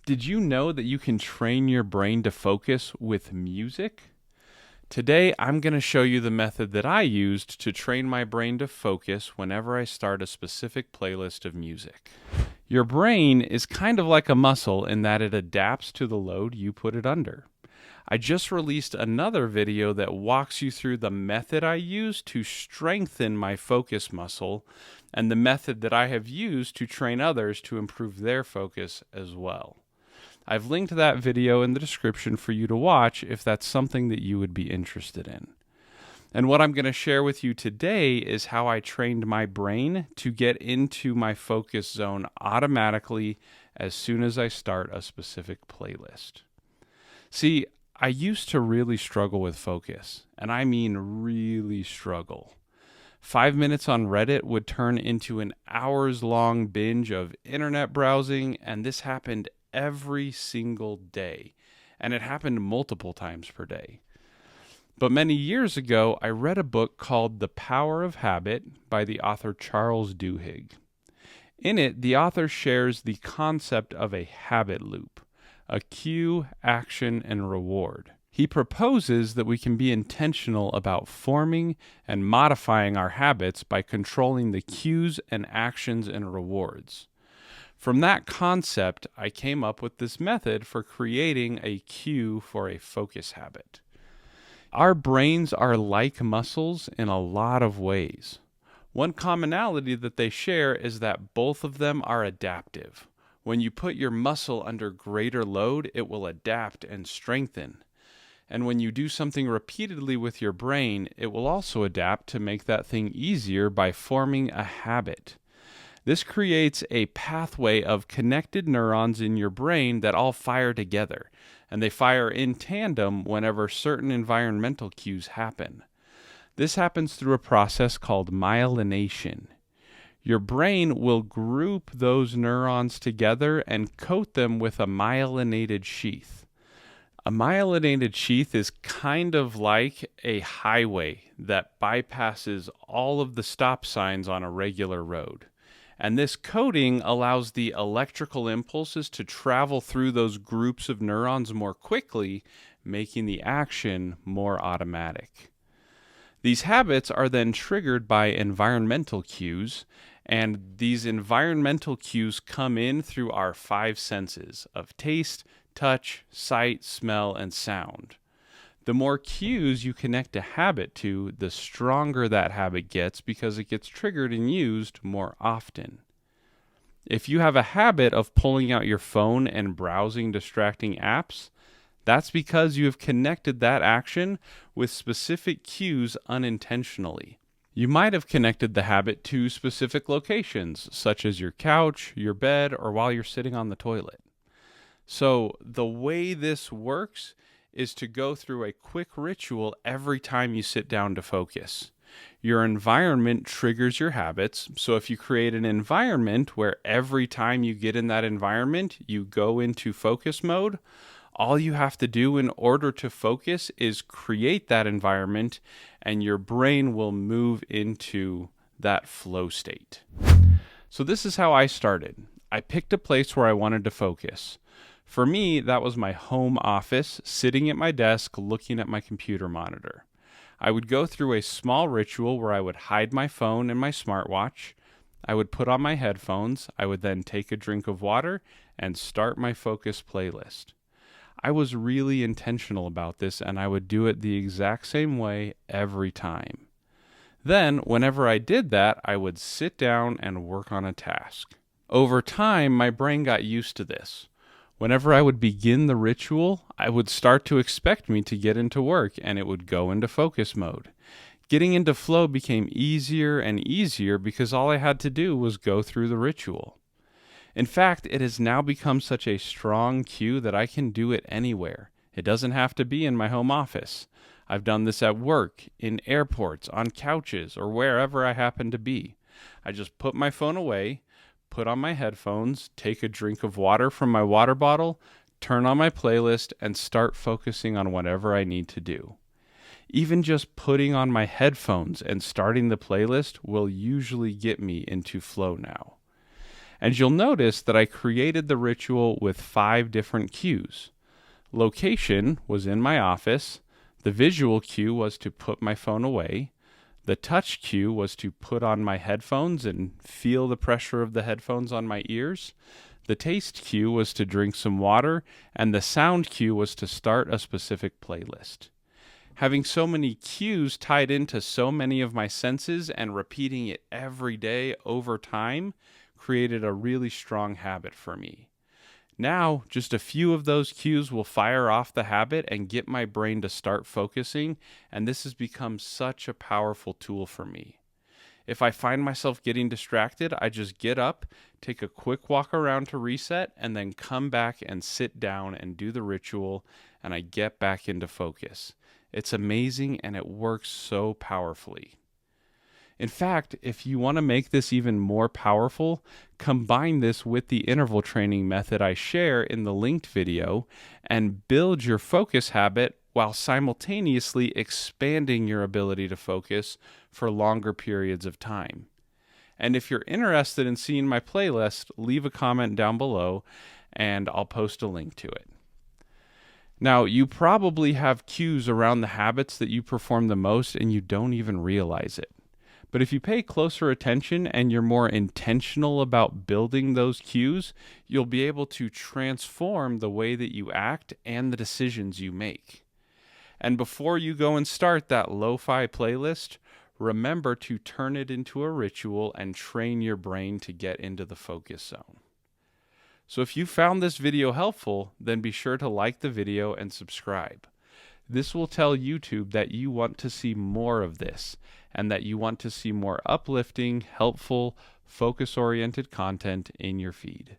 Did you know that you can train your brain to focus with music? Today, I'm going to show you the method that I used to train my brain to focus whenever I start a specific playlist of music. Your brain is kind of like a muscle in that it adapts to the load you put it under. I just released another video that walks you through the method I use to strengthen my focus muscle and the method that I have used to train others to improve their focus as well. I've linked that video in the description for you to watch if that's something that you would be interested in. And what I'm going to share with you today is how I trained my brain to get into my focus zone automatically as soon as I start a specific playlist. See, I used to really struggle with focus, and I mean really struggle. 5 minutes on Reddit would turn into an hours-long binge of internet browsing, and this happened every single day, and it happened multiple times per day. But many years ago, I read a book called The Power of Habit by the author Charles Duhigg. In it, the author shares the concept of a habit loop, a cue, action, and reward. He proposes that we can be intentional about forming and modifying our habits by controlling the cues and actions and rewards. From that concept, I came up with this method for creating a cue for a focus habit. Our brains are like muscles in a lot of ways. One commonality that they share is that both of them are adaptive. When you put your muscle under greater load, it will adapt and strengthen. And when you do something repeatedly with your brain, it will also adapt to make that thing easier by forming a habit. This creates a pathway of connected neurons in your brain that all fire together, and they fire in tandem whenever certain environmental cues happen. This happens through a process called myelination. Your brain will group those neurons together and coat them with a myelinated sheath. A myelinated sheath is kind of like a highway that bypasses all of the stop signs on a regular road. And this coating allows the electrical impulses to travel through those groups of neurons more quickly, making the action more automatic. These habits are then triggered by environmental cues, and these environmental cues come in through our 5 senses of taste, touch, sight, smell, and sound. The more cues you connect a habit to, the stronger that habit gets because it gets triggered and used more often. If you have a habit of pulling out your phone and browsing distracting apps, that's because you have connected that action with specific cues unintentionally. You might have connected the habit to specific locations, such as your couch, your bed, or while you're sitting on the toilet. So the way this works is to go through a quick ritual every time you sit down to focus. Your environment triggers your habits, so if you create an environment where every time you get in that environment, you go into focus mode, all you have to do in order to focus is create that environment, and your brain will move into that flow state. So this is how I started. I picked a place where I wanted to focus. For me, that was my home office, sitting at my desk, looking at my computer monitor. I would go through a small ritual where I would hide my phone and my smartwatch. I would put on my headphones. I would then take a drink of water and start my focus playlist. I was really intentional about this, and I would do it the exact same way every time. Then, whenever I did that, I would sit down and work on a task. Over time, my brain got used to this. Whenever I would begin the ritual, I would start to expect me to get into work, and it would go into focus mode. Getting into flow became easier and easier because all I had to do was go through the ritual. In fact, it has now become such a strong cue that I can do it anywhere. It doesn't have to be in my home office. I've done this at work, in airports, on couches, or wherever I happen to be. I just put my phone away, put on my headphones, take a drink of water from my water bottle, turn on my playlist, and start focusing on whatever I need to do. Even just putting on my headphones and starting the playlist will usually get me into flow now. And you'll notice that I created the ritual with 5 different cues. Location was in my office. The visual cue was to put my phone away. The touch cue was to put on my headphones and feel the pressure of the headphones on my ears. The taste cue was to drink some water, and the sound cue was to start a specific playlist. Having so many cues tied into so many of my senses and repeating it every day over time created a really strong habit for me. Now, just a few of those cues will fire off the habit and get my brain to start focusing, and this has become such a powerful tool for me. If I find myself getting distracted, I just get up, take a quick walk around to reset, and then come back and sit down and do the ritual, and I get back into focus. It's amazing, and it works so powerfully. In fact, if you want to make this even more powerful, combine this with the interval training method I share in the linked video and build your focus habit while simultaneously expanding your ability to focus for longer periods of time. And if you're interested in seeing my playlist, leave a comment down below and I'll post a link to it. Now, you probably have cues around the habits that you perform the most and you don't even realize it. But if you pay closer attention and you're more intentional about building those cues, you'll be able to transform the way that you act and the decisions you make. And before you go and start that lo-fi playlist, remember to turn it into a ritual and train your brain to get into the focus zone. So if you found this video helpful, then be sure to like the video and subscribe. This will tell YouTube that you want to see more of this and that you want to see more uplifting, helpful, focus-oriented content in your feed.